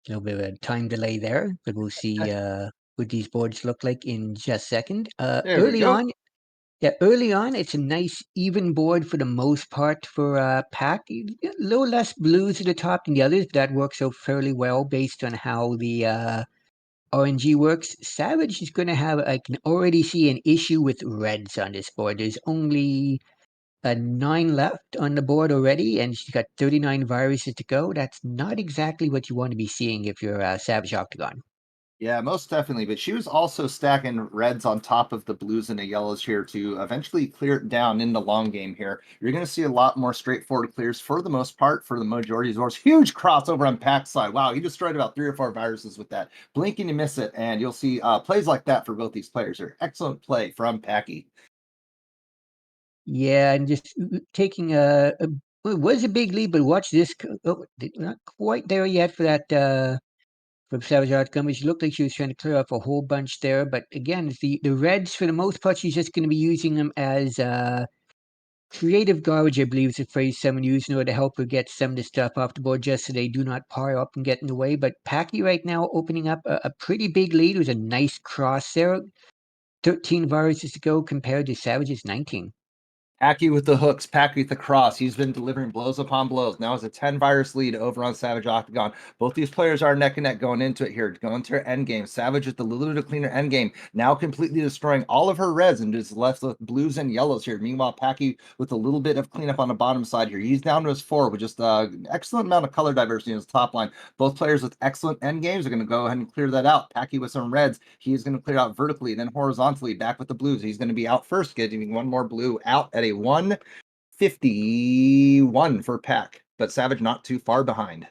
A little bit of a time delay there, but we'll see what these boards look like in just a second. There we go. Early on, it's a nice even board for the most part for Pack. You get a little less blues at the top than the others. That works out fairly well based on how the RNG works. Savage is going to have, I can already see an issue with reds on this board. There's only 9 left on the board already, and she's got 39 viruses to go. That's not exactly what you want to be seeing if you're Savage Octagon. Yeah, most definitely. But she was also stacking reds on top of the blues and the yellows here to eventually clear it down in the long game here. You're going to see a lot more straightforward clears for the most part, for the majority of yours. Huge crossover on Pack's side. Wow, he destroyed about 3 or 4 viruses with that. Blink and you miss it, and you'll see plays like that for both these players here. Excellent play from Packy. Yeah, and just taking well, it was a big lead, but watch this. Not quite there yet for that from Savage Outcome. She looked like she was trying to clear off a whole bunch there, but again, it's the reds for the most part. She's just going to be using them as creative garbage, I believe is the phrase someone used in order to help her get some of the stuff off the board just so they do not pile up and get in the way. But Packy right now opening up a pretty big lead. It was a nice cross there. 13 viruses to go compared to Savage's 19. Packy with the hooks, Packy with the cross. He's been delivering blows upon blows. Now it's a 10 virus lead over on Savage Octagon. Both these players are neck and neck going into it here, going to her end game. Savage with the little bit of cleaner end game, now completely destroying all of her reds and just left with blues and yellows here. Meanwhile, Packy with a little bit of cleanup on the bottom side here. He's down to his 4 with just an excellent amount of color diversity in his top line. Both players with excellent end games are going to go ahead and clear that out. Packy with some reds. He's going to clear out vertically, then horizontally back with the blues. He's going to be out first, getting one more blue out at a 151 for Pack, but Savage not too far behind.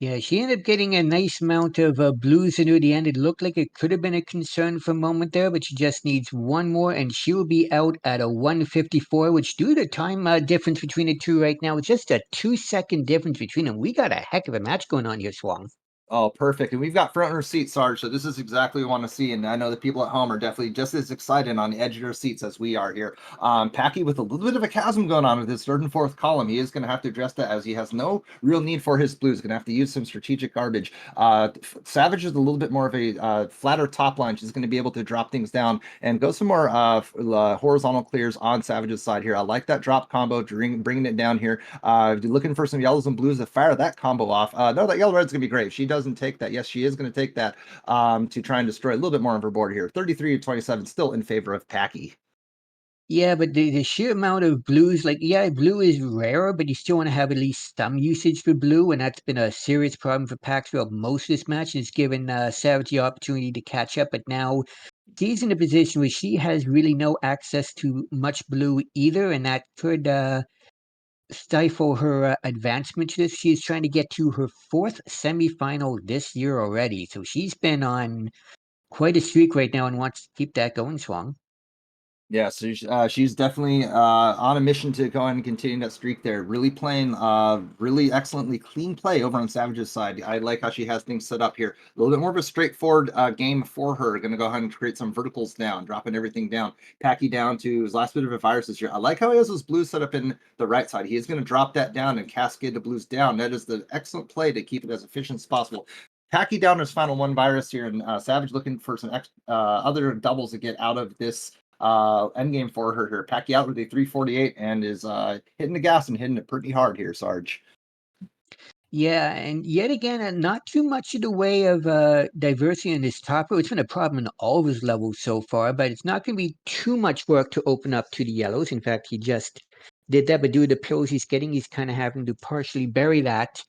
Yeah, she ended up getting a nice amount of blues into the end. It looked like it could have been a concern for a moment there, but she just needs one more, and she will be out at a 154, which due to the time difference between the two right now, it's just a 2-second difference between them. We got a heck of a match going on here, Swang. Oh, perfect. And we've got front row seats, Sarge. So this is exactly what we want to see. And I know the people at home are definitely just as excited on the edge of their seats as we are here. Packy with a little bit of a chasm going on with his third and fourth column. He is going to have to address that as he has no real need for his blues. Going to have to use some strategic garbage. Savage is a little bit more of a flatter top line. She's going to be able to drop things down and go some more horizontal clears on Savage's side here. I like that drop combo, bringing it down here. If you're looking for some yellows and blues to fire that combo off, no, that yellow red's going to be great. She doesn't take that. Yes, she is going to take that to try and destroy a little bit more of her board here. 33 to 27, still in favor of Packy. Yeah, but the sheer amount of blues, like, yeah, blue is rarer, but you still want to have at least some usage for blue, and that's been a serious problem for Pax throughout most of this match. And it's given Savage the opportunity to catch up, but now she's in a position where she has really no access to much blue either, and that could stifle her advancement to this. She's trying to get to her 4th semifinal this year already, so she's been on quite a streak right now and wants to keep that going, Swung. Yeah, so she's definitely on a mission to go ahead and continue that streak there. Really playing really excellently clean play over on Savage's side. I like how she has things set up here. A little bit more of a straightforward game for her. Going to go ahead and create some verticals down, dropping everything down. Packy down to his last bit of a virus this year. I like how he has those blues set up in the right side. He is going to drop that down and cascade the blues down. That is the excellent play to keep it as efficient as possible. Packy down his final 1 virus here, and Savage looking for some other doubles to get out of this end game for her here. Packy out with a 348 and is hitting the gas and hitting it pretty hard here, Sarge. Yeah, and yet again, not too much in the way of diversity in this top row. It's been a problem in all of his levels so far, but it's not going to be too much work to open up to the yellows. In fact, he just did that, but due to the pills he's getting, he's kind of having to partially bury that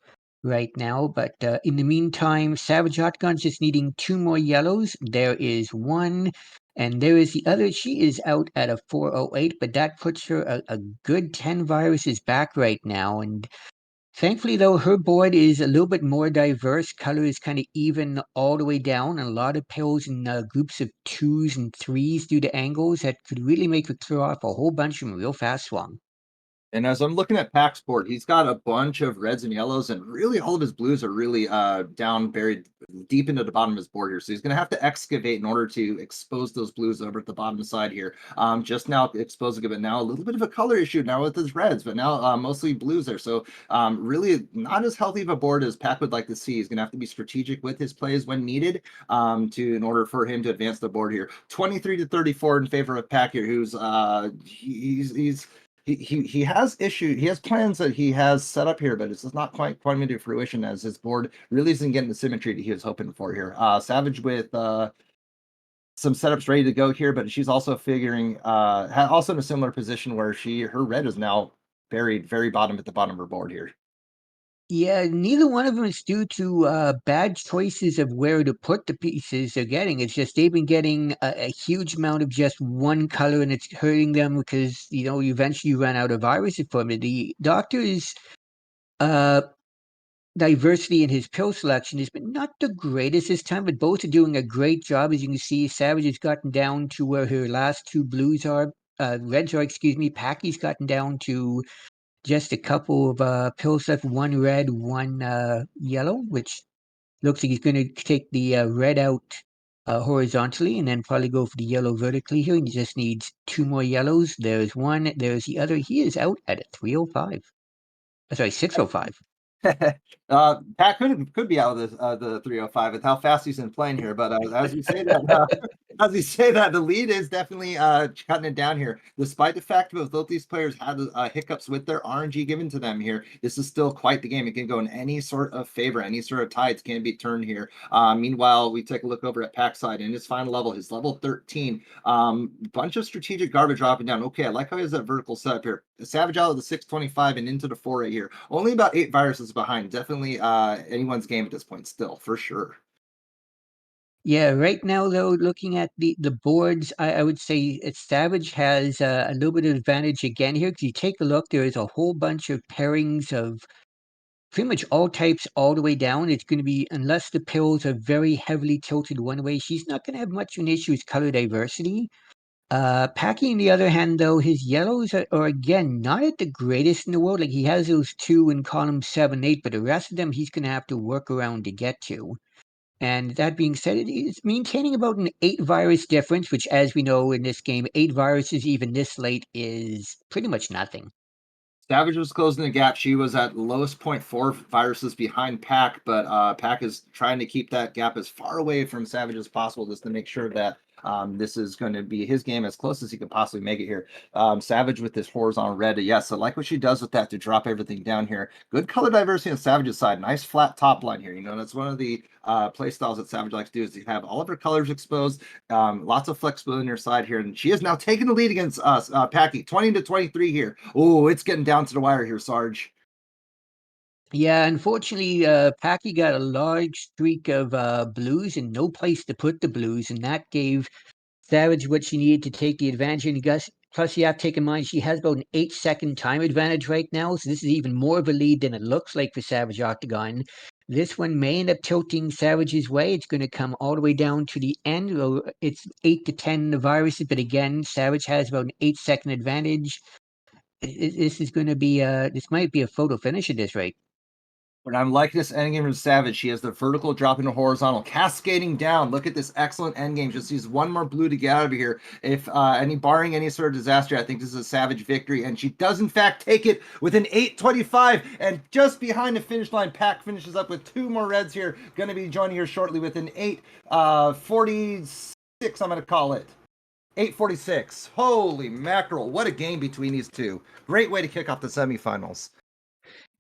right now. But in the meantime, Savage Shotgun's just needing 2 more yellows. There is one, and there is the other. She is out at a 408, but that puts her a good 10 viruses back right now, and thankfully, though, her board is a little bit more diverse. Color is kind of even all the way down, and a lot of pills in groups of 2s and 3s due to angles that could really make her clear off a whole bunch of them real fast, Swung. And as I'm looking at Pack's board, he's got a bunch of reds and yellows, and really all of his blues are really down buried deep into the bottom of his board here. So he's going to have to excavate in order to expose those blues over at the bottom side here. Just now exposing it, but now a little bit of a color issue now with his reds, but now mostly blues there. So really not as healthy of a board as Pack would like to see. He's going to have to be strategic with his plays when needed in order for him to advance the board here. 23 to 34 in favor of Pack here, who's he has he has plans that he has set up here, but it's just not quite coming to fruition as his board really isn't getting the symmetry that he was hoping for here. Savage with some setups ready to go here, but she's also figuring also in a similar position where her red is now buried very bottom at the bottom of her board here. Yeah, neither one of them is due to bad choices of where to put the pieces they're getting. It's just they've been getting a huge amount of just one color, and it's hurting them because you eventually run out of viruses from it. The doctor's uh, diversity in his pill selection has been not the greatest this time, but both are doing a great job. As you can see, Savage has gotten down to where her last two blues are, reds are, excuse me. Packy's gotten down to just a couple of pills left, one red, one yellow, which looks like he's going to take the red out horizontally and then probably go for the yellow vertically here. And he just needs two more yellows. There's one, there's the other. He is out at a 305. Sorry, 605. Pat could be out of the 305 with how fast he's been playing here. But as you say that, as you say that, the lead is definitely cutting it down here. Despite the fact that both these players had hiccups with their RNG given to them here, this is still quite the game. It can go in any sort of favor, any sort of tides can be turned here. Meanwhile, we take a look over at Pack's side in his final level, his level 13. Bunch of strategic garbage dropping down. Okay, I like how he has that vertical setup here. The Savage out of the 625 and into the 4 right here. Only about 8 viruses behind. Definitely anyone's game at this point still, for sure. Yeah, right now though, looking at the boards, I would say Savage has a little bit of advantage again here. Because you take a look, there is a whole bunch of pairings of pretty much all types all the way down. It's going to be, unless the pills are very heavily tilted one way, she's not going to have much of an issue with color diversity. Packy, on the other hand, though, his yellows are again not at the greatest in the world. Like he has those two in column 7, 8, but the rest of them he's going to have to work around to get to. And that being said, it is maintaining about an 8 virus difference, which, as we know in this game, 8 viruses even this late is pretty much nothing. Savage was closing the gap. She was at lowest point 4 viruses behind Pack, but Pack is trying to keep that gap as far away from Savage as possible just to make sure that this is going to be his game as close as he could possibly make it here. Savage with this horizontal red. Yes, I like what she does with that to drop everything down here. Good color diversity on Savage's side. Nice flat top line here. That's one of the play styles that Savage likes to do is to have all of her colors exposed. Lots of flexibility on her side here, and she is now taking the lead against us, Packy, 20 to 23 here. Oh, it's getting down to the wire here, Sarge. Yeah, unfortunately, Packy got a large streak of blues and no place to put the blues, and that gave Savage what she needed to take the advantage. And plus, you have to take in mind she has about an 8-second time advantage right now, so this is even more of a lead than it looks like for Savage Octagon. This one may end up tilting Savage's way. It's going to come all the way down to the end. It's 8 to 10 the viruses, but again, Savage has about an 8-second advantage. This is going to be this might be a photo finish at this rate. But I'm liking this endgame from Savage. She has the vertical drop into horizontal, cascading down. Look at this excellent endgame. Just use one more blue to get out of here. If barring any sort of disaster, I think this is a Savage victory. And she does in fact take it with an 825. And just behind the finish line, Pack finishes up with 2 more reds here. Going to be joining her shortly with an 846. I'm going to call it. 846. Holy mackerel. What a game between these two. Great way to kick off the semifinals.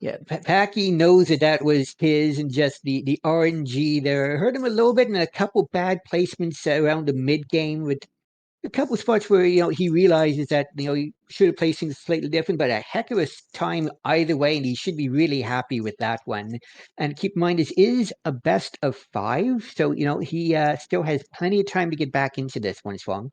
Yeah, Packy knows that was his, and just the RNG there hurt him a little bit, and a couple bad placements around the mid game with a couple spots where he realizes that he should have placed things slightly different, but a heck of a time either way, and he should be really happy with that one. And keep in mind, this is a best of 5, so he still has plenty of time to get back into this one, Swung.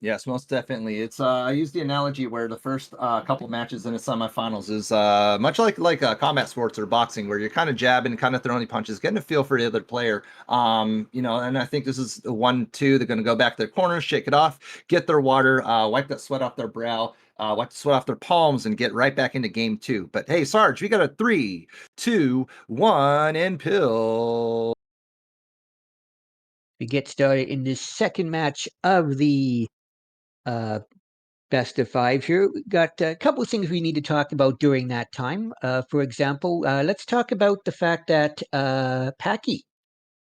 Yes, most definitely. It's I use the analogy where the first couple matches in the semifinals is much like combat sports or boxing, where you're kind of jabbing, kind of throwing punches, getting a feel for the other player. And I think this is the 1-2. They're going to go back to their corners, shake it off, get their water, wipe that sweat off their brow. wipe the sweat off their palms and get right back into game two. But hey, Sarge, we got a 3, 2, 1, and pill. We get started in the second match of the uh, best of five here. We got a couple of things we need to talk about during that time. For example, let's talk about the fact that Packy,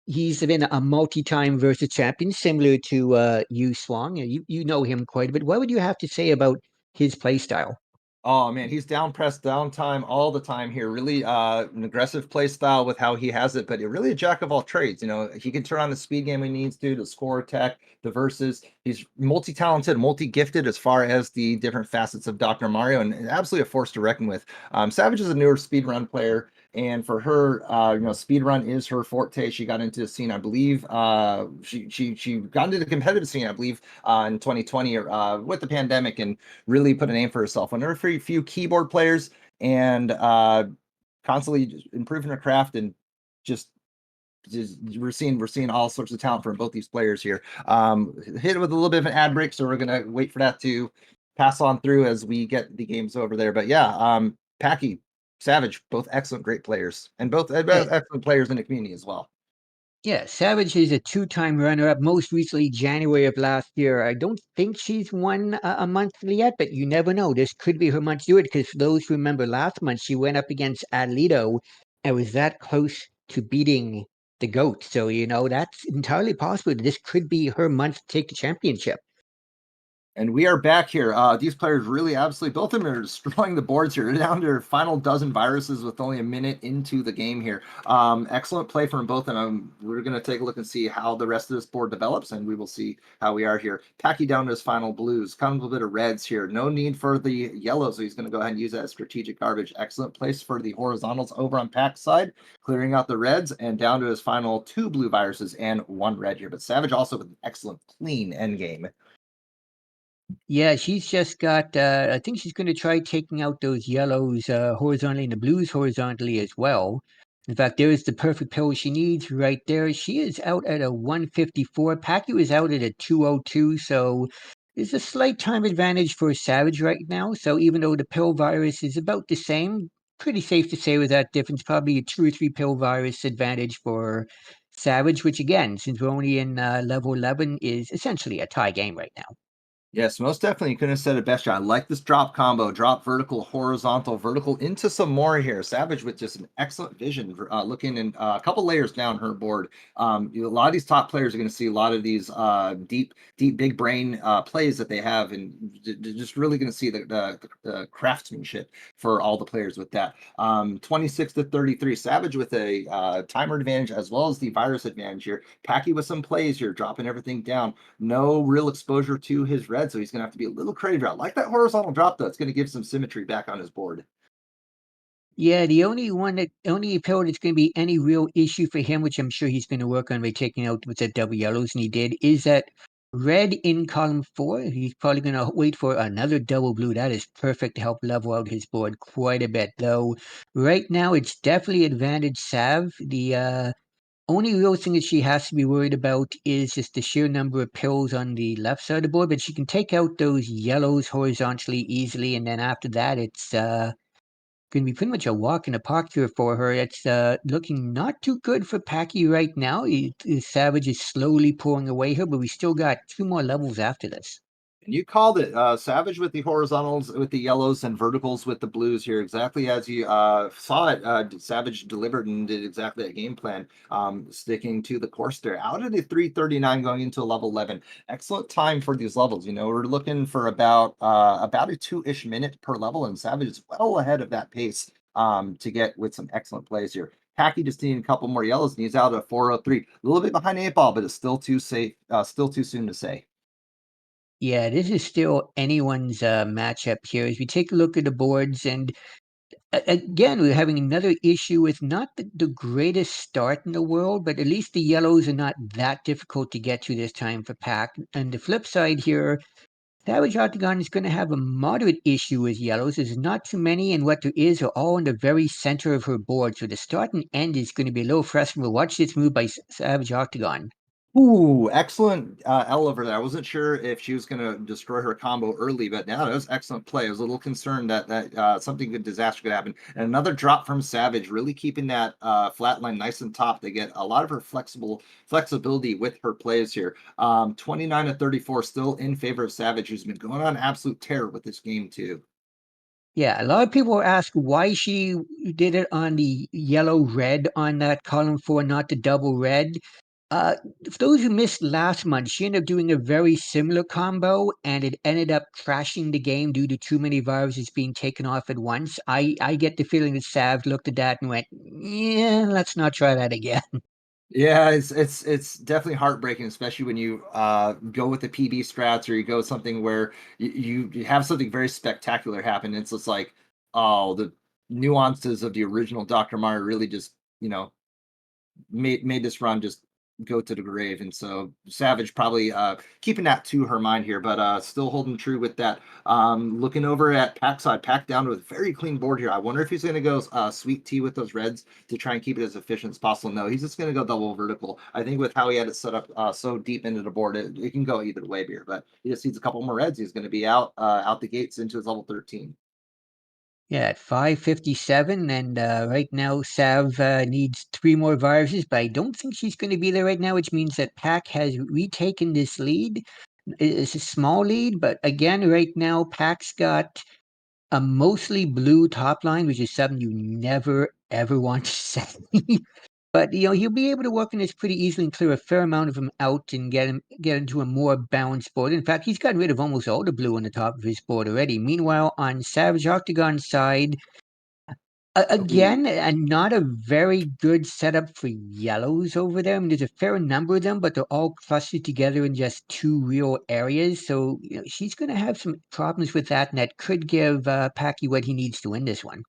he's been a multi-time Versus champion, similar to Yu Swang. You know him quite a bit. What would you have to say about his play style? Oh man, he's down pressed down time all the time here. Really an aggressive play style with how he has it, but really a jack of all trades. You know, he can turn on the speed game when he needs to score attack, the verses. He's multi-talented, multi-gifted as far as the different facets of Dr. Mario, and absolutely a force to reckon with. Savage is a newer speed run player. And for her, speed run is her forte. She got into the scene, I believe. She got into the competitive scene, I believe, in 2020 with the pandemic, and really put a name for herself. One of her few keyboard players, and constantly improving her craft, and just we're seeing all sorts of talent from both these players here. Hit it with a little bit of an ad break, so we're gonna wait for that to pass on through as we get the games over there. But yeah, Packy, Savage, both excellent, great players, and both Yeah, excellent players in the community as well. yeah, Savage is a two-time runner-up, most recently January of last year. I don't think she's won a monthly yet, but you never know. This could be her month to do it, because for those who remember last month, she went up against Adelito and was that close to beating the GOAT. So, that's entirely possible. This could be her month to take the championship. And we are back here. These players really absolutely, both of them are destroying the boards here. They're down to their final dozen viruses with only a minute into the game here. Excellent play from both of them. We're going to take a look and see how the rest of this board develops, and we will see how we are here. Packy down to his final blues. Comes with a bit of reds here. No need for the yellow, so he's going to go ahead and use that as strategic garbage. Excellent place for the horizontals over on Pack's side, clearing out the reds, and down to his final 2 blue viruses and 1 red here. But Savage also with an excellent, clean end game. Yeah, she's just got, I think she's going to try taking out those yellows horizontally and the blues horizontally as well. In fact, there is the perfect pill she needs right there. She is out at a 154. Packy was out at a 202, so there's a slight time advantage for Savage right now. So even though the pill virus is about the same, pretty safe to say with that difference, probably a 2 or 3 pill virus advantage for Savage, which again, since we're only in level 11, is essentially a tie game right now. Yes, most definitely. You couldn't have said it best, John. I like this drop combo, drop vertical, horizontal, vertical into some more here. Savage with just an excellent vision, looking in a couple layers down her board. A lot of these top players are going to see a lot of these deep, big brain plays that they have, and just really going to see the craftsmanship for all the players with that. 26 to 33, Savage with a timer advantage as well as the virus advantage here. Packy with some plays here, dropping everything down. No real exposure to his red, so he's going to have to be a little creative. I like that horizontal drop, though. It's going to give some symmetry back on his board. Yeah, the only pill that's going to be any real issue for him, which I'm sure he's going to work on by taking out with the double yellows, and he did, is that red in column 4. He's probably going to wait for another double blue. That is perfect to help level out his board quite a bit, though. Right now, it's definitely advantage Sav. The only real thing that she has to be worried about is just the sheer number of pills on the left side of the board, but she can take out those yellows horizontally easily, and then after that, it's going to be pretty much a walk in the park here for her. It's looking not too good for Packy right now. Savage is slowly pulling away here, but we still got 2 more levels after this. And you called it Savage with the horizontals, with the yellows, and verticals with the blues here, exactly as you saw it. Savage delivered and did exactly that game plan, sticking to the course there. Out of the 339 going into level 11. Excellent time for these levels. We're looking for about a 2-ish minute per level, and Savage is well ahead of that pace to get with some excellent plays here. Packy just needing a couple more yellows, and he's out at 403. A little bit behind the 8 ball, but it's still too safe, still too soon to say. Yeah, this is still anyone's matchup here. As we take a look at the boards, and again, we're having another issue with not the greatest start in the world, but at least the yellows are not that difficult to get to this time for Pack. And the flip side here, Savage Octagon is going to have a moderate issue with yellows. There's not too many, and what there is are all in the very center of her board. So the start and end is going to be a little frustrating. We'll watch this move by Savage Octagon. Ooh, excellent L over there. I wasn't sure if she was going to destroy her combo early, but now that was excellent play. I was a little concerned that something good disaster could happen. And another drop from Savage, really keeping that flat line nice and top. They get a lot of her flexibility with her plays here. 29 to 34, still in favor of Savage, who's been going on absolute terror with this game too. Yeah, a lot of people ask why she did it on the yellow red on that column four, not the double red. For those who missed last month, she ended up doing a very similar combo, and it ended up crashing the game due to too many viruses being taken off at once. I get the feeling that Sav looked at that and went, "Yeah, let's not try that again." Yeah, it's definitely heartbreaking, especially when you go with the PB strats or you go something where you have something very spectacular happen. It's just like, oh, the nuances of the original Dr. Mario really just, made this run just go to the grave. And so Savage probably keeping that to her mind here, but still holding true with that. Looking over at Pack side, Pack down with a very clean board here. I wonder if he's going to go sweet tea with those reds to try and keep it as efficient as possible. No, he's just going to go double vertical. I think with how he had it set up so deep into the board, it can go either way here. But he just needs a couple more reds. He's going to be out the gates into his level 13. Yeah, at 557, and right now Sav needs three more viruses, but I don't think she's going to be there right now, which means that Pack has retaken this lead. It's a small lead, but again, right now Pack's got a mostly blue top line, which is something you never ever want to see. But he'll be able to work on this pretty easily and clear a fair amount of him out and get into a more balanced board. In fact, he's gotten rid of almost all the blue on the top of his board already. Meanwhile, on Savage Octagon's side, again, and not a very good setup for yellows over there. I mean, there's a fair number of them, but they're all clustered together in just two real areas. So she's going to have some problems with that, and that could give Packy what he needs to win this one.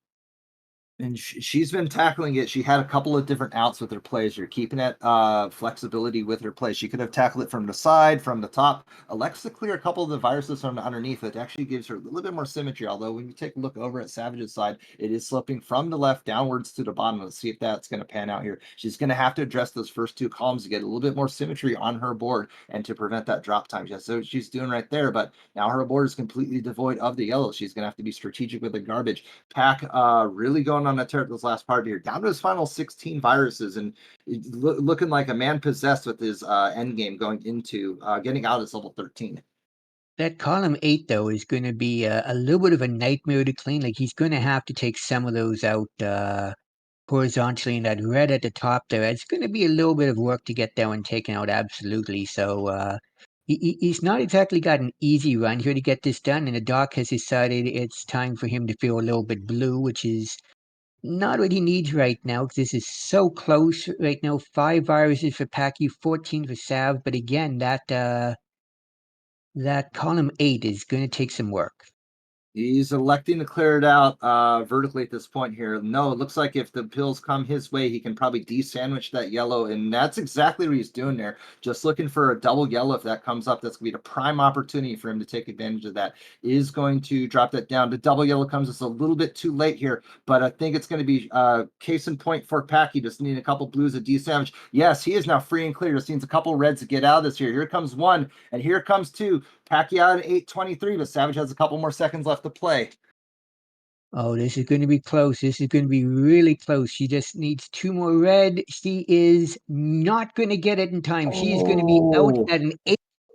And she's been tackling it. She had a couple of different outs with her plays. You're keeping that flexibility with her plays. She could have tackled it from the side, from the top. Elects to clear a couple of the viruses from underneath. It actually gives her a little bit more symmetry. Although when you take a look over at Savage's side, it is sloping from the left downwards to the bottom. Let's see if that's going to pan out here. She's going to have to address those first two columns to get a little bit more symmetry on her board and to prevent that drop time. That's what she's doing right there. But now her board is completely devoid of the yellow. She's going to have to be strategic with the garbage. Pack really going on a tear this last part here, down to his final 16 viruses, and looking like a man possessed with his end game going into getting out as level 13. That column eight, though, is going to be a little bit of a nightmare to clean. Like he's going to have to take some of those out horizontally, and that red at the top there. It's going to be a little bit of work to get that one taken out. Absolutely. So he's not exactly got an easy run here to get this done, and the doc has decided it's time for him to feel a little bit blue, which is not what he needs right now because this is so close right now. 5 viruses for Packy, 14 for Sav, but again, that column eight is going to take some work. He's electing to clear it out vertically at this point here. No, it looks like if the pills come his way, he can probably de-sandwich that yellow, and that's exactly what he's doing there. Just looking for a double yellow if that comes up. That's going to be the prime opportunity for him to take advantage of that. Is going to drop that down. The double yellow comes just a little bit too late here, but I think it's going to be case in point for Packy. Just need a couple blues to de-sandwich. Yes, he is now free and clear. Just needs a couple reds to get out of this here. Here comes one, and here comes two. Pacquiao at 8:23, but Savage has a couple more seconds left to play. Oh, this is going to be close. This is going to be really close. She just needs two more red. She is not going to get it in time. She is going to be out Oh, at an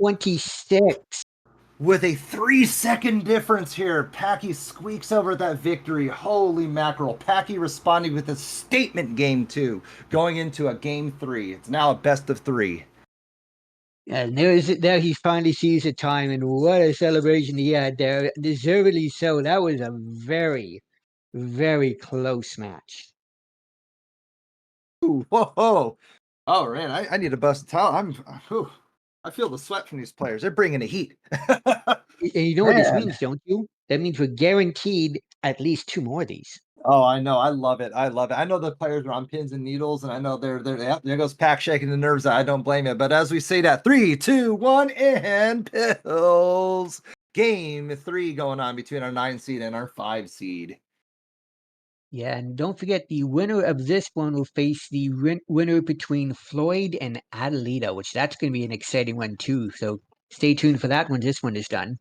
8:26. with a 3-second difference here, Packy squeaks over that victory. Holy mackerel. Packy responding with a statement game two, going into a game three. It's now a best of three. And there he finally sees the time, and what a celebration he had there. Deservedly so. That was a very, very close match. Ooh, whoa, whoa. Oh, man, I need a bust of towel. I feel the sweat from these players. They're bringing the heat. And you know what this Man. means, don't you? That means we're guaranteed at least two more of these. Oh, I know. I love it. I love it. I know the players are on pins and needles, and I know they're yep, there goes Pack shaking the nerves. I don't blame it. But as we say that, 3, 2, 1, and pills. Game three going on between our 9 seed and our 5 seed. Yeah, and don't forget the winner of this one will face the winner between Floyd and Adelita, which that's going to be an exciting one too. So stay tuned for that when this one is done.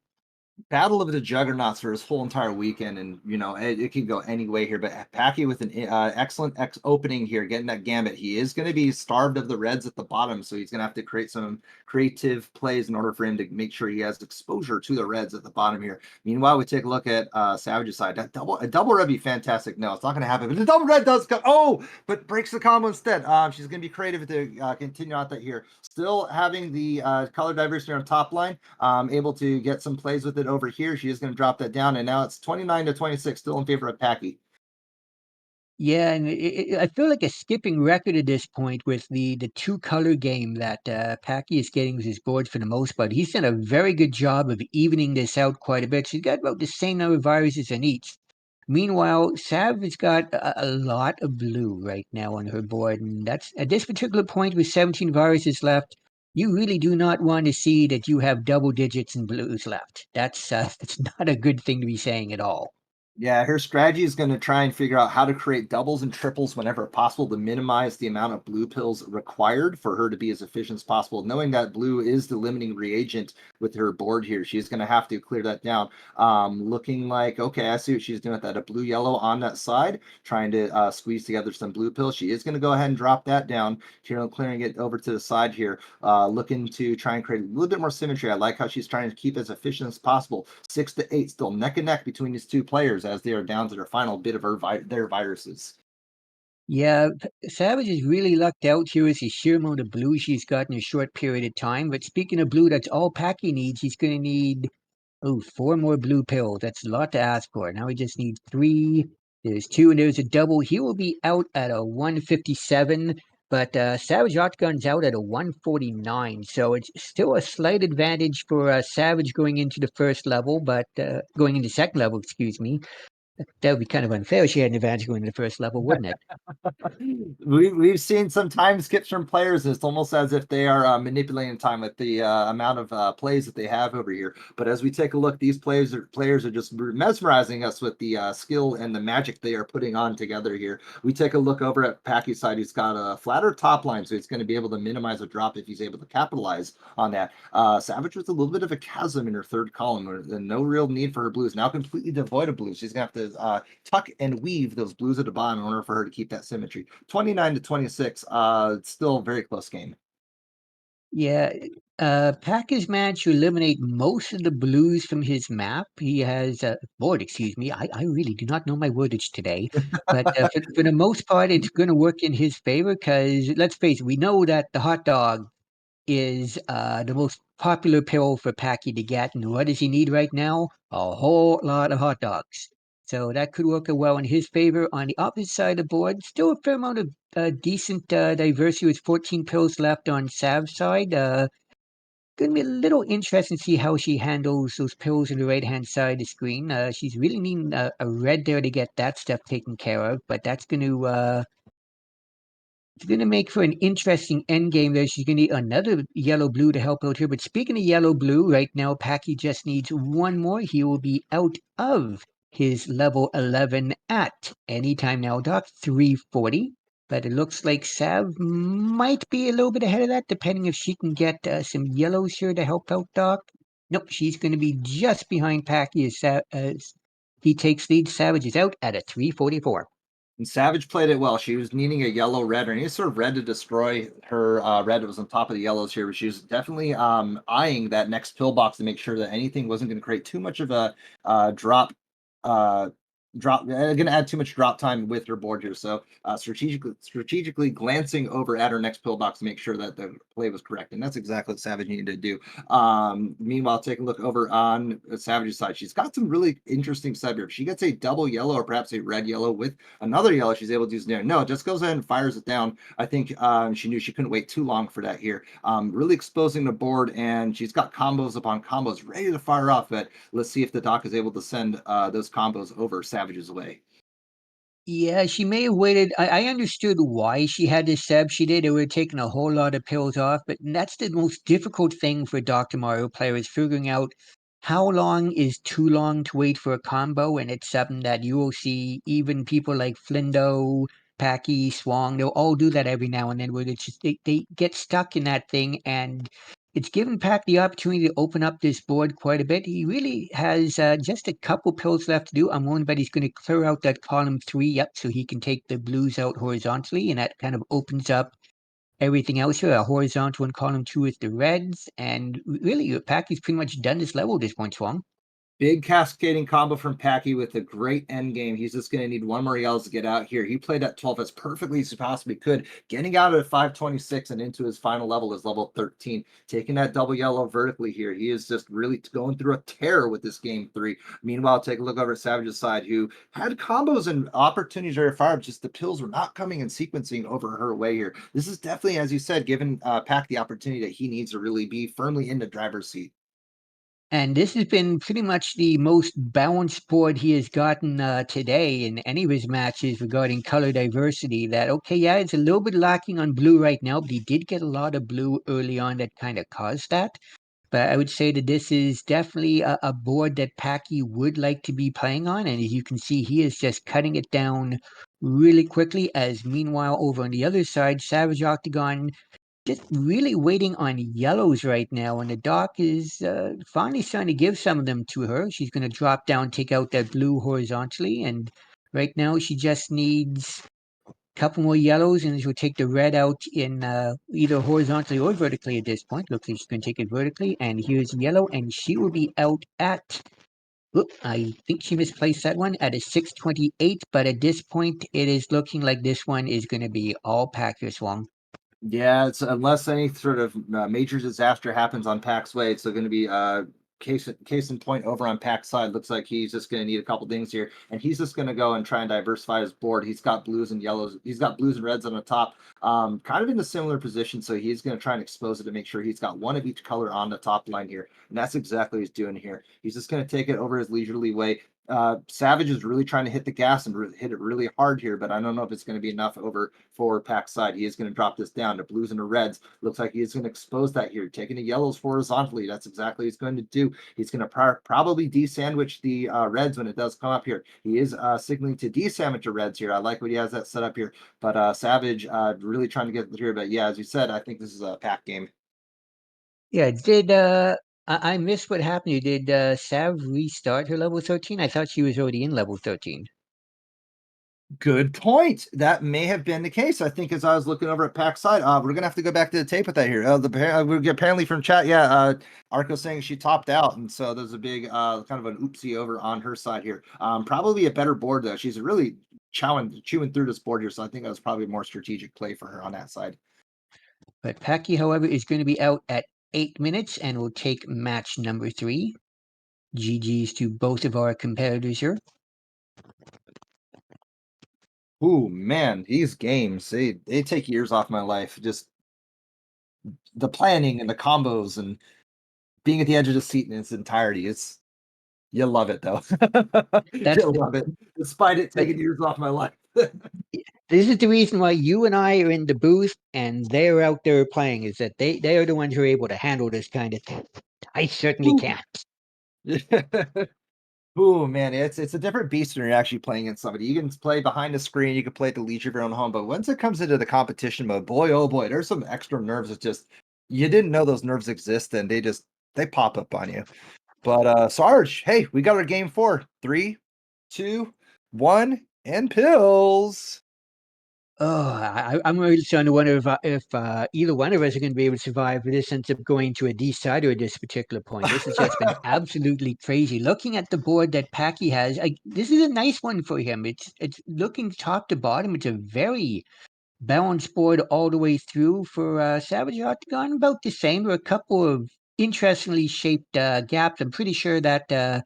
Battle of the Juggernauts for his whole entire weekend, and it can go any way here. But Packy with an excellent opening here, getting that gambit. He is going to be starved of the reds at the bottom, so he's going to have to create some creative plays in order for him to make sure he has exposure to the reds at the bottom here. Meanwhile, we take a look at Savage's side. That double red be fantastic. No, it's not going to happen. But the double red does come. Oh, but breaks the combo instead. She's going to be creative to continue out that here. Still having the color diversity on top line, able to get some plays with it over here. She is going to drop that down, and now it's 29-26, still in favor of Packy. Yeah, and I feel like a skipping record at this point with the two color game that Packy is getting with his board for the most part. He's done a very good job of evening this out quite a bit. She's got about the same number of viruses in each. Meanwhile, Sav has got a lot of blue right now on her board, and that's at this particular point with 17 viruses left. You really do not want to see that you have double digits in blues left. That's not a good thing to be saying at all. Yeah, her strategy is going to try and figure out how to create doubles and triples whenever possible to minimize the amount of blue pills required for her to be as efficient as possible. Knowing that blue is the limiting reagent with her board here, she's going to have to clear that down. Looking like, okay, I see what she's doing with that. A blue yellow on that side, trying to squeeze together some blue pills. She is going to go ahead and drop that down, clearing it over to the side here, looking to try and create a little bit more symmetry. I like how she's trying to keep as efficient as possible. 6-8, still neck and neck between these two players as they are down to their final bit of their viruses. Yeah, Savage has really lucked out here with the sheer amount of blue she's got in a short period of time. But speaking of blue, that's all Packy needs. He's going to need, oh, four more blue pills. That's a lot to ask for. Now he just needs three. There's two, and there's a double. He will be out at a 157, but Savage Outgun's out at a 149. So it's still a slight advantage for Savage going into the first level, but going into second level, excuse me. That would be kind of unfair. She had an advantage going into the first level, wouldn't it? We've seen some time skips from players. It's almost as if they are manipulating time with the amount of plays that they have over here. But as we take a look, these players are just mesmerizing us with the skill and the magic they are putting on together here. We take a look over at Packy's side. He's got a flatter top line, so he's going to be able to minimize a drop if he's able to capitalize on that. Savage with a little bit of a chasm in her third column, where no real need for her blues. Now completely devoid of blues. She's going to have to tuck and weave those blues at the bottom in order for her to keep that symmetry. 29-26, it's still a very close game. Yeah, Pack has managed to eliminate most of the blues from his map. He has board, excuse me. I really do not know my wordage today, but for the most part, it's going to work in his favor because let's face it, we know that the hot dog is the most popular pill for Packy to get. And what does he need right now? A whole lot of hot dogs. So that could work out well in his favor. On the opposite side of the board, still a fair amount of decent diversity with 14 pills left on Sav's side. Going to be a little interesting to see how she handles those pills on the right hand side of the screen. She's really needing a red there to get that stuff taken care of, but that's going to it's going to make for an interesting end game there. She's going to need another yellow blue to help out here. But speaking of yellow blue, right now, Packy just needs one more. He will be out of his level 11 at any time now, Doc, 340. But it looks like Sav might be a little bit ahead of that, depending if she can get some yellows here to help out, Doc. Nope, she's going to be just behind Packy as he takes lead. Savage is out at a 344. And Savage played it well. She was needing a yellow red or any sort of red to destroy her red that was on top of the yellows here. But she was definitely eyeing that next pillbox to make sure that anything wasn't going to create too much of a drop. Uh, going to add too much drop time with her board here. So strategically glancing over at her next pillbox to make sure that the play was correct. And that's exactly what Savage needed to do. Meanwhile, take a look over on Savage's side. She's got some really interesting side here. If she gets a double yellow or perhaps a red yellow with another yellow, she's able to use there. No, just goes ahead and fires it down. I think she knew she couldn't wait too long for that here. Really exposing the board, and she's got combos upon combos ready to fire off. But let's see if the doc is able to send those combos over Savage's way. Yeah, she may have waited. I understood why she had this sub. She did. It would have taken a whole lot of pills off, but that's the most difficult thing for Dr. Mario players, figuring out how long is too long to wait for a combo, and it's something that you will see even people like Flindo, Packy, Swong, they'll all do that every now and then where it's just they get stuck in that thing and it's given Pack the opportunity to open up this board quite a bit. He really has just a couple pills left to do. I'm wondering but he's going to clear out that column 3, yep, so he can take the blues out horizontally, and that kind of opens up everything else here. A horizontal in column 2 is the reds, and really, your pack is pretty much done this level at this point, Swung. Big cascading combo from Packy with a great end game. He's just going to need one more yells to get out here. He played at 12 as perfectly as he possibly could, getting out at 526 and into his final level is level 13, taking that double yellow vertically here. He is just really going through a tear with this game 3. Meanwhile, take a look over at Savage's side, who had combos and opportunities to fire, just the pills were not coming and sequencing over her way here. This is definitely, as you said, giving Pack the opportunity that he needs to really be firmly in the driver's seat. And this has been pretty much the most balanced board he has gotten today in any of his matches regarding color diversity. That, okay, yeah, it's a little bit lacking on blue right now, but he did get a lot of blue early on that kind of caused that. But I would say that this is definitely a board that Packy would like to be playing on. And as you can see, he is just cutting it down really quickly. As meanwhile, over on the other side, Savage Octagon just really waiting on yellows right now. And the doc is finally starting to give some of them to her. She's going to drop down, take out that blue horizontally. And right now, she just needs couple more yellows, and she'll take the red out in either horizontally or vertically at this point. Looks like she's going to take it vertically, and here's yellow, and she will be out at. Whoop, I think she misplaced that one at a 628, but at this point, it is looking like this one is going to be all Packer swung. Yeah, it's unless any sort of major disaster happens on Pac's way, it's going to be case in point over on Pac's side. Looks like he's just going to need a couple things here, and he's just going to go and try and diversify his board. He's got blues and yellows. He's got blues and reds on the top, kind of in a similar position. So he's going to try and expose it to make sure he's got one of each color on the top line here, and that's exactly what he's doing here. He's just going to take it over his leisurely way. Savage is really trying to hit the gas and hit it really hard here, but I don't know if it's going to be enough over for Pack's side. He is going to drop this down to blues and the reds. Looks like he is going to expose that here, taking the yellows horizontally. That's exactly what he's going to do. He's going to probably de-sandwich the reds when it does come up here. He is signaling to de-sandwich the reds here. I like what he has that set up here, but Savage really trying to get here. But yeah, as you said, I think this is a Pack game. Yeah, did I missed what happened? You did Sav restart her level 13? I thought she was already in level 13. Good point. That may have been the case. I think as I was looking over at Pack's side, we're gonna have to go back to the tape with that here. We get apparently from chat, yeah. Arco saying she topped out, and so there's a big kind of an oopsie over on her side here. Probably a better board though. She's really chewing through this board here, so I think that was probably a more strategic play for her on that side. But Packy, however, is going to be out at 8 minutes and will take match number 3. GG's to both of our competitors here. Ooh man, these games they take years off my life. Just the planning and the combos and being at the edge of the seat in its entirety. It's You love it though. That's You the, love it, despite it but taking years off my life. this is the reason why you and I are in the booth and they're out there playing. Is that they are the ones who are able to handle this kind of thing. I certainly can't. Oh man, it's a different beast when you're actually playing against somebody. You can play behind the screen, you can play at the leisure of your own home, but once it comes into the competition mode, boy, oh boy, there's some extra nerves that just you didn't know those nerves exist, and they pop up on you. But Sarge, hey, we got our game 4. 3, 2, 1, and pills. Oh, I'm really starting to wonder if either one of us are going to be able to survive if this ends up going to a decider at this particular point. This has just been absolutely crazy. Looking at the board that Packy has, this is a nice one for him. It's looking top to bottom. It's a very balanced board all the way through. For Savage Octagon, about the same. There are a couple of interestingly shaped gaps. I'm pretty sure that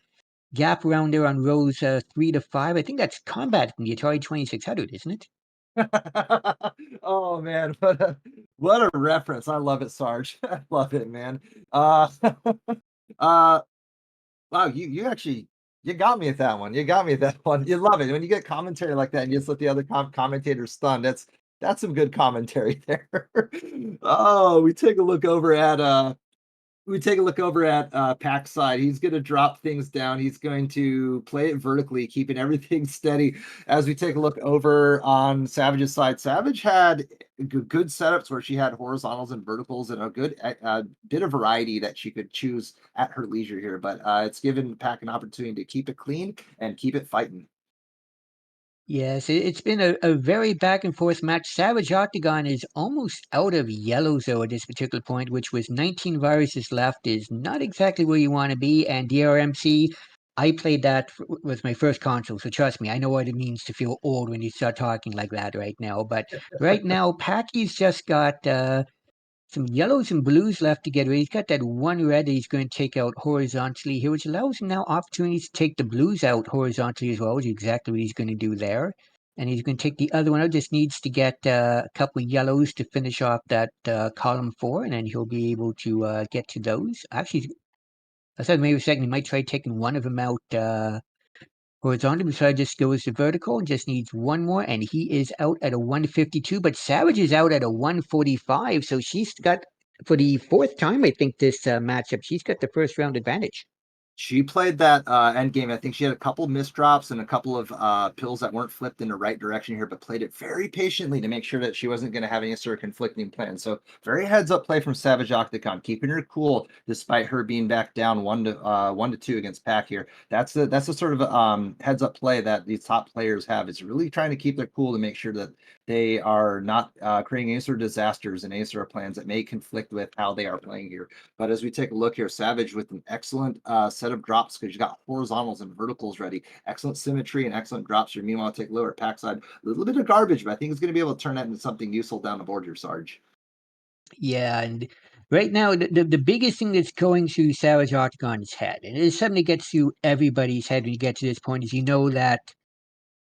gap around there on rows 3 to 5. I think that's combat from the Atari 2600, isn't it? Oh man, what a reference. I love it, Sarge. I love it, man. Uh uh wow, you actually you got me at that one. You got me at that one. You love it. When you get commentary like that and you just let the other commentators stun, that's some good commentary there. Oh, we take a look over at We take a look over at Pack's side. He's going to drop things down. He's going to play it vertically, keeping everything steady. As we take a look over on Savage's side, Savage had good setups where she had horizontals and verticals and a good bit of variety that she could choose at her leisure here. But it's given Pack an opportunity to keep it clean and keep it fighting. Yes, it's been a very back and forth match. Savage Octagon is almost out of yellows though at this particular point, which was 19 viruses left, is not exactly where you want to be. And DrMC, I played that with my first console, so trust me, I know what it means to feel old when you start talking like that right now. But right now, Packy's just got some yellows and blues left to get rid. He's got that one red that he's going to take out horizontally here, which allows him now opportunities to take the blues out horizontally as well, which is exactly what he's going to do there. And he's going to take the other one out. Just needs to get a couple of yellows to finish off that column four, and then he'll be able to get to those. Actually, I said maybe a second, he might try taking one of them out horizontal, so just goes to vertical and just needs one more, and he is out at a 152. But Savage is out at a 145, so she's got for the fourth time, I think this matchup, she's got the first round advantage. She played that end game. I think she had a couple missed drops and a couple of pills that weren't flipped in the right direction here, but played it very patiently to make sure that she wasn't going to have any sort of conflicting plans. So very heads up play from Savage Octagon, keeping her cool despite her being back down 1-2 against Pack here. That's the sort of heads up play that these top players have. It's really trying to keep their cool to make sure that they are not creating any sort of disasters and any sort of plans that may conflict with how they are playing here. But as we take a look here, Savage with an excellent set of drops because you got horizontals and verticals ready. Excellent symmetry and excellent drops here. Meanwhile, take lower pack side. A little bit of garbage, but I think it's going to be able to turn that into something useful down the board here, Sarge. Yeah, and right now, the biggest thing that's going through Savage Octagon's head, and it is something that gets through everybody's head when you get to this point, is that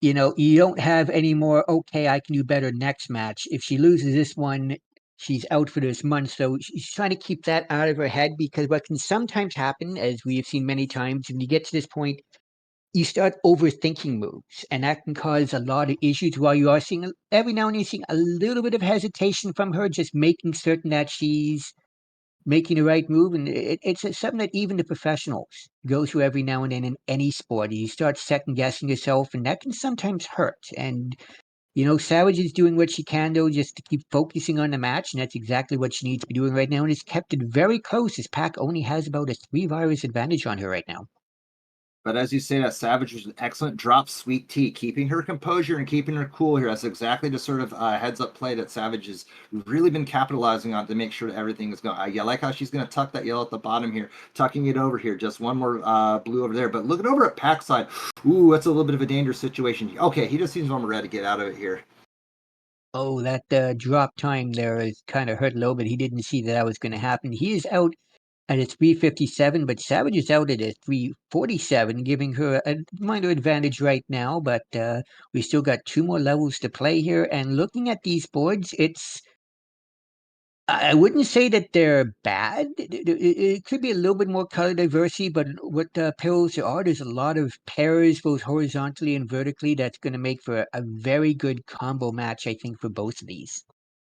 you don't have any more, okay, I can do better next match. If she loses this one, she's out for this month. So she's trying to keep that out of her head because what can sometimes happen, as we have seen many times, when you get to this point, you start overthinking moves, and that can cause a lot of issues. While you are seeing every now and then, you're seeing a little bit of hesitation from her, just making certain that she's making the right move. And it's something that even the professionals go through every now and then in any sport. You start second guessing yourself, and that can sometimes hurt. And Savage is doing what she can, though, just to keep focusing on the match, and that's exactly what she needs to be doing right now. And it's kept it very close, as Pac only has about a three-virus advantage on her right now. But as you say, that Savage was an excellent drop sweet tea, keeping her composure and keeping her cool here. That's exactly the sort of heads up play that Savage has really been capitalizing on to make sure that everything is going. Yeah, like how she's going to tuck that yellow at the bottom here, tucking it over here. Just one more blue over there. But looking over at Pack's side, ooh, that's a little bit of a dangerous situation. Okay, he just seems almost ready to get out of it here. Oh, that drop time there is kind of hurt a little bit. He didn't see that was going to happen. He is out at a 357, but Savage is out at a 347, giving her a minor advantage right now. But we still got two more levels to play here. And looking at these boards, I wouldn't say that they're bad. It could be a little bit more color diversity, but what pills there are, there's a lot of pairs, both horizontally and vertically, that's going to make for a very good combo match, I think, for both of these.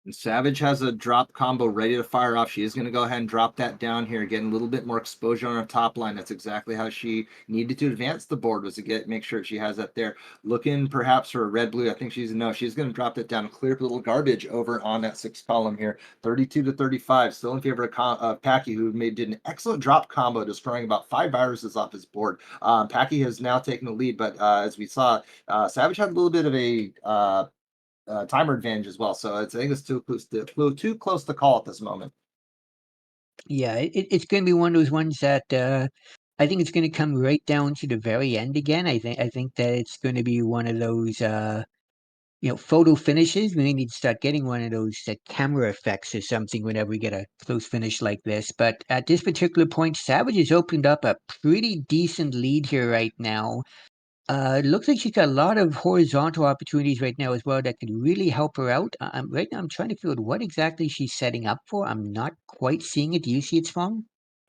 And Savage has a drop combo ready to fire off. She is going to go ahead and drop that down here, getting a little bit more exposure on her top line. That's exactly how she needed to advance the board, was to make sure she has that there. Looking perhaps for a red blue. I think she's going to drop that down, clear up a little garbage over on that sixth column here. 32 to 35, still in favor of Packy, who did an excellent drop combo, destroying about 5 viruses off his board. Packy has now taken the lead, but as we saw, Savage had a little bit of a timer advantage as well. So I think it's too close to call at this moment. Yeah, it's going to be one of those ones that I think it's going to come right down to the very end again. I think that it's going to be one of those photo finishes. We need to start getting one of those camera effects or something whenever we get a close finish like this. But at this particular point, Savage has opened up a pretty decent lead here right now. It looks like she's got a lot of horizontal opportunities right now as well that could really help her out. Right now, I'm trying to figure out what exactly she's setting up for. I'm not quite seeing it. Do you see it, Swung?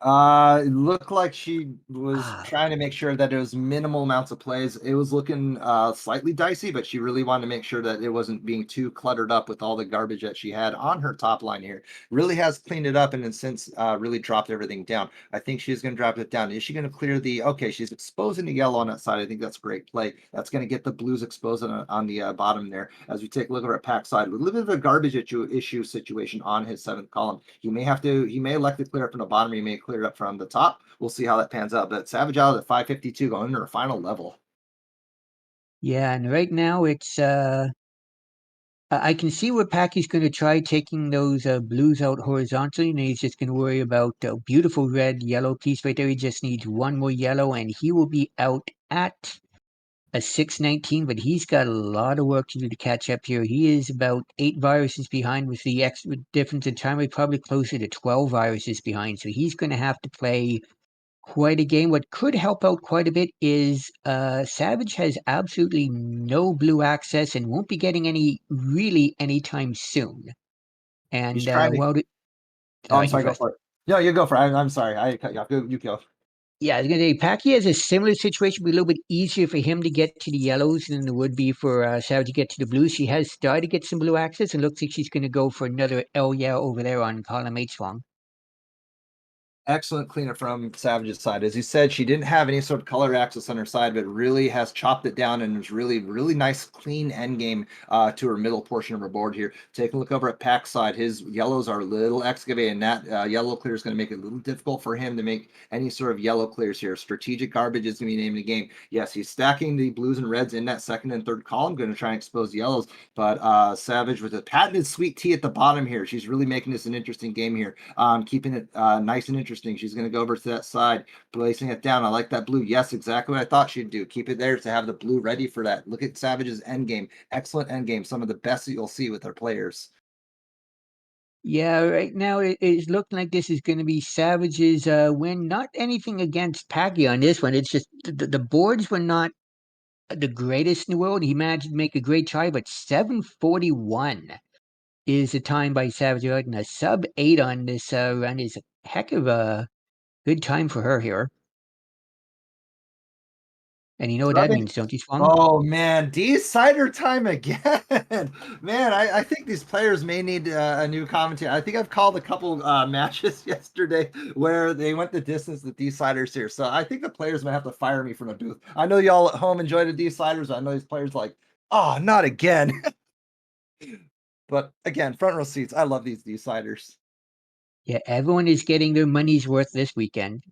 It looked like she was Ah, trying to make sure that it was minimal amounts of plays. It was looking slightly dicey, but she really wanted to make sure that it wasn't being too cluttered up with all the garbage that she had on her top line here. Really has cleaned it up and in since really dropped everything down. I think she's going to drop it down. Is she going to clear the? Okay, she's exposing the yellow on that side. I think that's a great play. That's going to get the blues exposed on the bottom there. As we take a look at our pack side, with a little bit of a garbage issue situation on his seventh column. He may elect to clear up from the bottom. He may clear it up from the top. We'll see how that pans out. But Savage out at 552 going into our final level. yeah, and right now it's I can see where Packy's going to try taking those blues out horizontally, and he's just going to worry about a beautiful red yellow piece right there. He just needs one more yellow, and he will be out at a 619. But he's got a lot of work to do to catch up here. He is about 8 viruses behind, with the extra difference in time, probably closer to 12 viruses behind. So he's going to have to play quite a game. What could help out quite a bit is Savage has absolutely no blue access and won't be getting any really anytime soon. He's And trying to. Oh, I'm sorry, you sorry. Go first. for it. No, you go for it. I'm sorry. I cut you off. You go. Yeah, I was gonna say Packy has a similar situation, but a little bit easier for him to get to the yellows than it would be for Savage to get to the blues. She has started to get some blue access and looks like she's gonna go for another L yeah over there on column H long. Excellent cleanup from Savage's side. As you said, she didn't have any sort of color access on her side, but really has chopped it down and was really nice, clean end game to her middle portion of her board here. Take a look over at Pack's side. His yellows are a little excavated, and that yellow clear is going to make it a little difficult for him to make any sort of yellow clears here. Strategic garbage is going to be named the game. Yes, he's stacking the blues and reds in that second and third column, going to try and expose the yellows, but Savage with a patented sweet tea at the bottom here. She's really making this an interesting game here, keeping it nice and interesting. She's going to go over to that side, placing it down. I like that blue. Yes, exactly what I thought she'd do. Keep it there to have the blue ready for that. Look at Savage's end game. Excellent end game. Some of the best that you'll see with their players. Yeah, right now it's looking like this is going to be Savage's win. Not anything against Packy on this one. It's just the boards were not the greatest in the world. He managed to make a great try, but 741 is the time by Savage, and a sub 8 on this run is a heck of a good time for her here. And you know what that Rubbing. means, don't you, Swung? Oh man, decider time again. Man, I think these players may need a new commentary. I think I've called a couple matches yesterday where they went the distance with deciders here. So I think the players might have to fire me from the booth. I know y'all at home enjoy the deciders. I know these players like, oh, not again. But again, front row seats. I love these deciders. Yeah, everyone is getting their money's worth this weekend.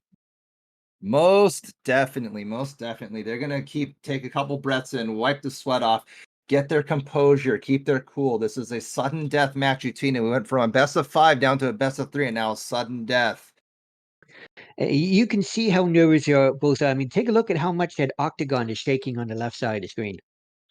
Most definitely, most definitely. They're gonna take a couple breaths in, wipe the sweat off, get their composure, keep their cool. This is a sudden death match between them. We went from a best of five down to a best of three, and now sudden death. You can see how nervous they are both. I mean, take a look at how much that octagon is shaking on the left side of the screen.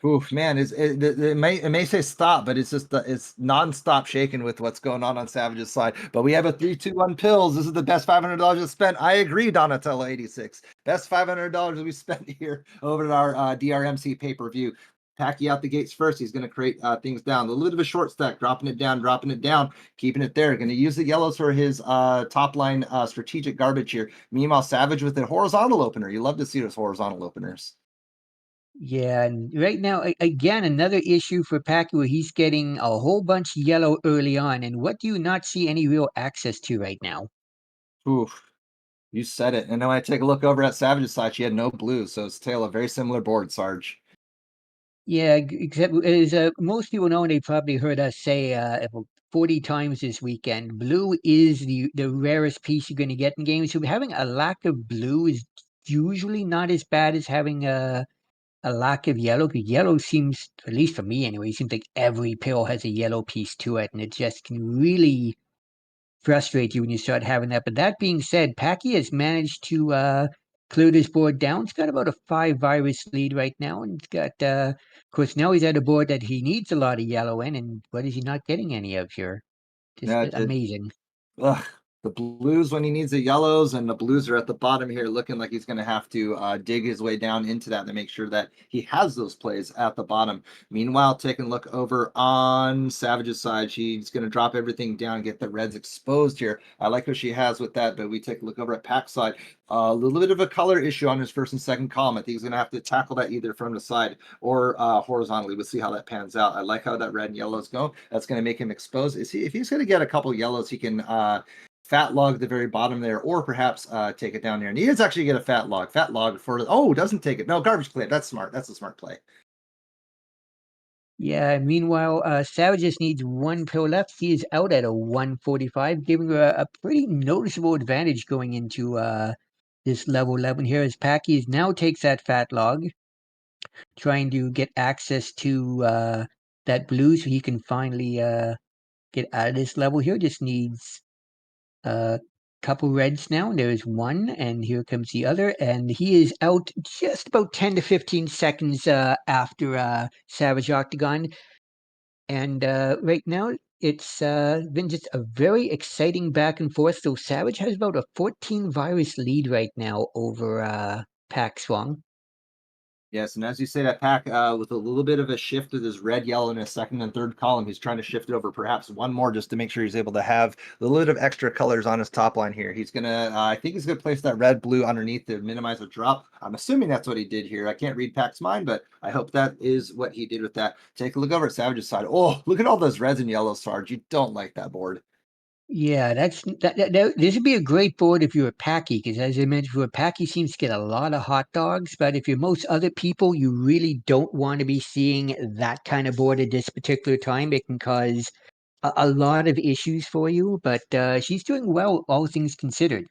Oof, man, it may say stop, but it's just it's nonstop shaking with what's going on Savage's side. But we have a 3-2-1 pills. This is the best $500 spent. I agree, Donatello 86. Best $500 we spent here over at our DrMC pay per view. Packy out the gates first. He's going to create things down. A little bit of a short stack, dropping it down, keeping it there. Going to use the yellows for his top line strategic garbage here. Meanwhile, Savage with a horizontal opener. You love to see those horizontal openers. Yeah, and right now, again, another issue for Packy where he's getting a whole bunch yellow early on. And what do you not see any real access to right now? Oof. You said it. And then when I take a look over at Savage's side, she had no blue, so it's tail a very similar board, Sarge. Yeah, except as most people know, and they probably heard us say about 40 times this weekend, blue is the rarest piece you're going to get in games. So having a lack of blue is usually not as bad as having a lack of yellow. Because yellow seems, at least for me anyway, seems like every pill has a yellow piece to it, and it just can really frustrate you when you start having that. But that being said, Packy has managed to clear this board down. He's got about a 5 virus lead right now, and he's got of course now he's at a board that he needs a lot of yellow in, and what is he not getting any of here? Just Yeah, amazing. ugh. the blues when he needs the yellows, and the blues are at the bottom here, looking like he's going to have to dig his way down into that to make sure that he has those plays at the bottom. Meanwhile, taking a look over on Savage's side, she's going to drop everything down, get the reds exposed here. I like what she has with that, but we take a look over at Pack's side. A little bit of a color issue on his first and second column. I think he's going to have to tackle that either from the side or horizontally. We'll see how that pans out. I like how that red and yellows go. That's going to make him exposed. If he's going to get a couple yellows, he can fat log at the very bottom there, or perhaps take it down there. And he does actually get a fat log. Fat log for doesn't take it. No, garbage play. That's smart. That's a smart play. Yeah, meanwhile, Savage just needs one pill left. He is out at a 145, giving her a pretty noticeable advantage going into this level 11 here as Packy now takes that fat log, trying to get access to that blue so he can finally get out of this level here. Just needs a couple reds now. There's one, and here comes the other, and he is out just about 10 to 15 seconds after Savage Octagon. And right now, it's been just a very exciting back and forth. So Savage has about a 14 virus lead right now over Pac Swung. Yes, and as you say, that Pack with a little bit of a shift of this red, yellow in his second and third column, he's trying to shift it over perhaps one more just to make sure he's able to have a little bit of extra colors on his top line here. He's gonna, I think he's gonna place that red, blue underneath to minimize the drop. I'm assuming that's what he did here. I can't read Pack's mind, but I hope that is what he did with that. Take a look over at Savage's side. Oh, look at all those reds and yellows, Sarge. You don't like that board. Yeah, this would be a great board if you're a Packy, because as I mentioned, for a Packy seems to get a lot of hot dogs. But if you're most other people, you really don't want to be seeing that kind of board at this particular time. It can cause a lot of issues for you. But she's doing well, all things considered.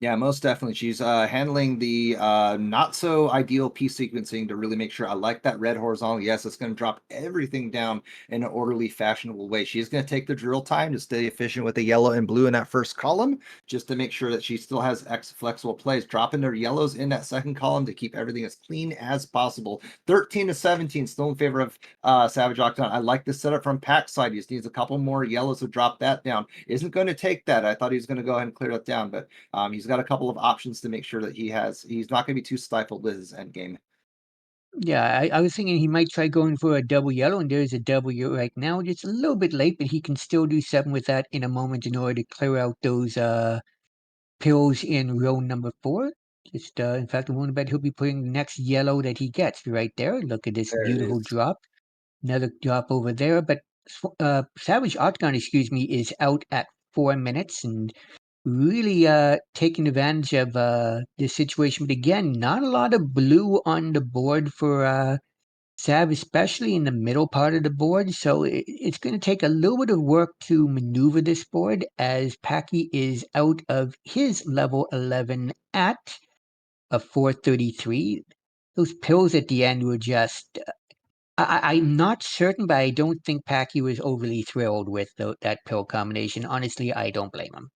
Yeah, most definitely. She's handling the not so ideal piece sequencing to really make sure I like that red horizontal. Yes, it's going to drop everything down in an orderly, fashionable way. She's going to take the drill time to stay efficient with the yellow and blue in that first column, just to make sure that she still has X flexible plays, dropping their yellows in that second column to keep everything as clean as possible. 13 to 17, still in favor of Savage Octagon. I like the setup from Pack's side. He just needs a couple more yellows to drop that down. Isn't going to take that. I thought he was going to go ahead and clear that down, but he's got a couple of options to make sure that he's not going to be too stifled with his end game. Yeah, I was thinking he might try going for a double yellow, and there's a W right now. It's a little bit late, but he can still do something with that in a moment in order to clear out those pills in row number 4. Just in fact, I want to bet he'll be putting the next yellow that he gets right there. Look at this There it beautiful is. drop. Another drop over there, but Savage Octagon, excuse me, is out at 4 minutes and really taking advantage of this situation. But again, not a lot of blue on the board for Sav, especially in the middle part of the board. So it's going to take a little bit of work to maneuver this board as Packy is out of his level 11 at a 433. Those pills at the end were just. I'm not certain, but I don't think Packy was overly thrilled with that pill combination. Honestly, I don't blame him.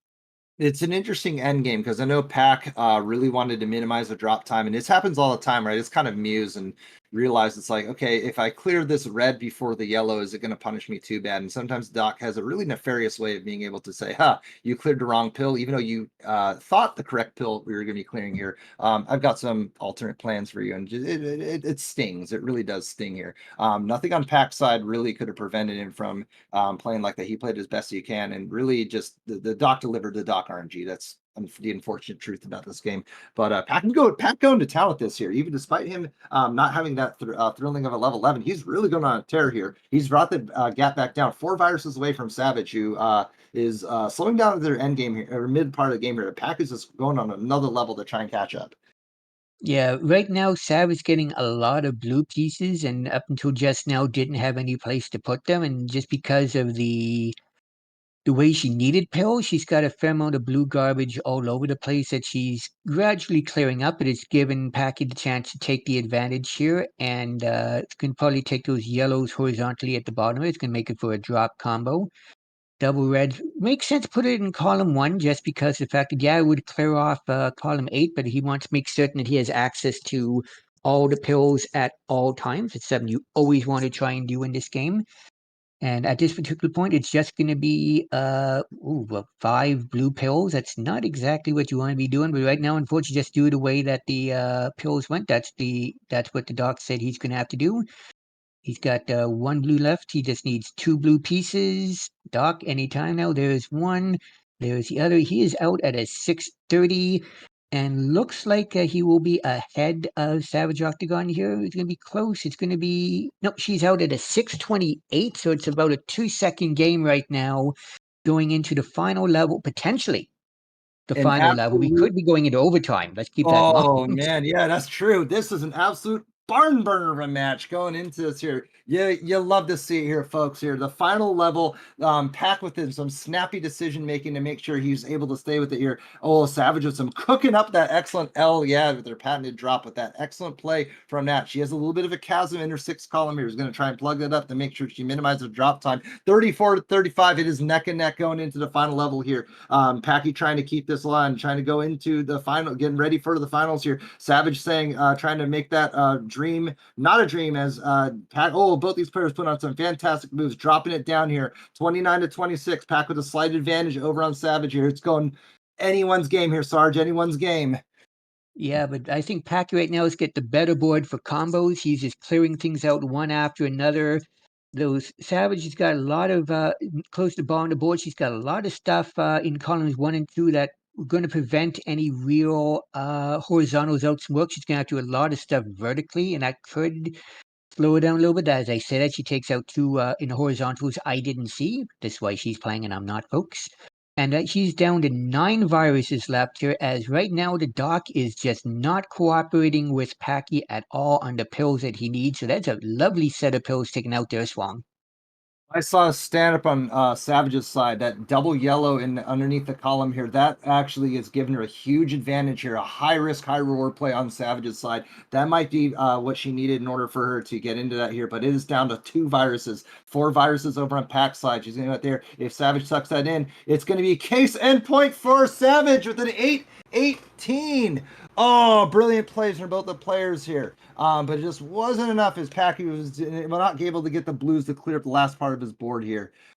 It's an interesting end game because I know Pack really wanted to minimize the drop time, and this happens all the time, right? It's kind of muse and realize it's like, okay, if I clear this red before the yellow, is it going to punish me too bad? And sometimes Doc has a really nefarious way of being able to say, "Ha, you cleared the wrong pill," even though you thought the correct pill we were going to be clearing here. I've got some alternate plans for you, and it stings. It really does sting here. Nothing on Pack's side really could have prevented him from playing like that. He played as best he can, and really just the Doc delivered the Doc RNG. That's the unfortunate truth about this game. But Pack going to town with this here, even despite him not having that thrilling of a level 11. He's really going on a tear here. He's brought the gap back down 4 viruses away from Savage, who is slowing down their end game here, or mid part of the game here. Pack is just going on another level to try and catch up. Yeah, right now Sav is getting a lot of blue pieces, and up until just now didn't have any place to put them. And just because of the way she needed pills, she's got a fair amount of blue garbage all over the place that she's gradually clearing up. But it's given Packy the chance to take the advantage here, and it's going to probably take those yellows horizontally at the bottom. It's going to make it for a drop combo. Double red makes sense. Put it in column 1 just because the fact that, yeah, it would clear off column 8, but he wants to make certain that he has access to all the pills at all times. It's something you always want to try and do in this game. And at this particular point, it's just going to be well, 5 blue pills. That's not exactly what you want to be doing, but right now, unfortunately, just due to the way that the pills went, that's what the doc said he's going to have to do. He's got 1 blue left. He just needs 2 blue pieces. Doc, anytime now. There's one. There's the other. He is out at a 6:30, and looks like he will be ahead of Savage Octagon here. It's going to be close. It's going to be no. She's out at a 6:28, so it's about a 2-second game right now, going into the final level. Potentially the An final level. We absolute could be going into overtime. Let's keep that in Oh mind. man, yeah, that's true. This is an absolute barn burner of a match going into this here. You love to see it here, folks. Here, the final level, packed with some snappy decision making to make sure he's able to stay with it here. Oh, Savage with some cooking up that excellent L, yeah, with their patented drop with that excellent play from that. She has a little bit of a chasm in her sixth column here. Is going to try and plug that up to make sure she minimizes the drop time. 34 to 35. It is neck and neck going into the final level here. Packy trying to keep this line, trying to go into the final, getting ready for the finals here. Savage saying, trying to make that dream not a dream as Pack. Oh, both these players put on some fantastic moves, dropping it down here, 29 to 26. Pack with a slight advantage over on Savage here. It's going anyone's game here, Sarge. Anyone's game. Yeah, but I think Packy right now is get the better board for combos. He's just clearing things out one after another. Those Savage has got a lot of close to the bottom of the board. She's got a lot of stuff in columns 1 and 2 that are going to prevent any real horizontals out some work. She's going to have to do a lot of stuff vertically, and that could slow her down a little bit. As I said, that she takes out 2 in the horizontals I didn't see. That's why she's playing and I'm not, folks. And she's down to 9 viruses left here, as right now the doc is just not cooperating with Packy at all on the pills that he needs. So that's a lovely set of pills taken out there, Swang. I saw a stand up on Savage's side, that double yellow in underneath the column here. That actually is giving her a huge advantage here, a high risk, high reward play on Savage's side. That might be what she needed in order for her to get into that here, but it is down to 2 viruses, 4 viruses over on Pack's side. She's going to go there. If Savage sucks that in, it's going to be case end point for Savage with an 8-18. Oh, brilliant plays from both the players here. But it just wasn't enough as Packy was not able to get the Blues to clear up the last part of his board here.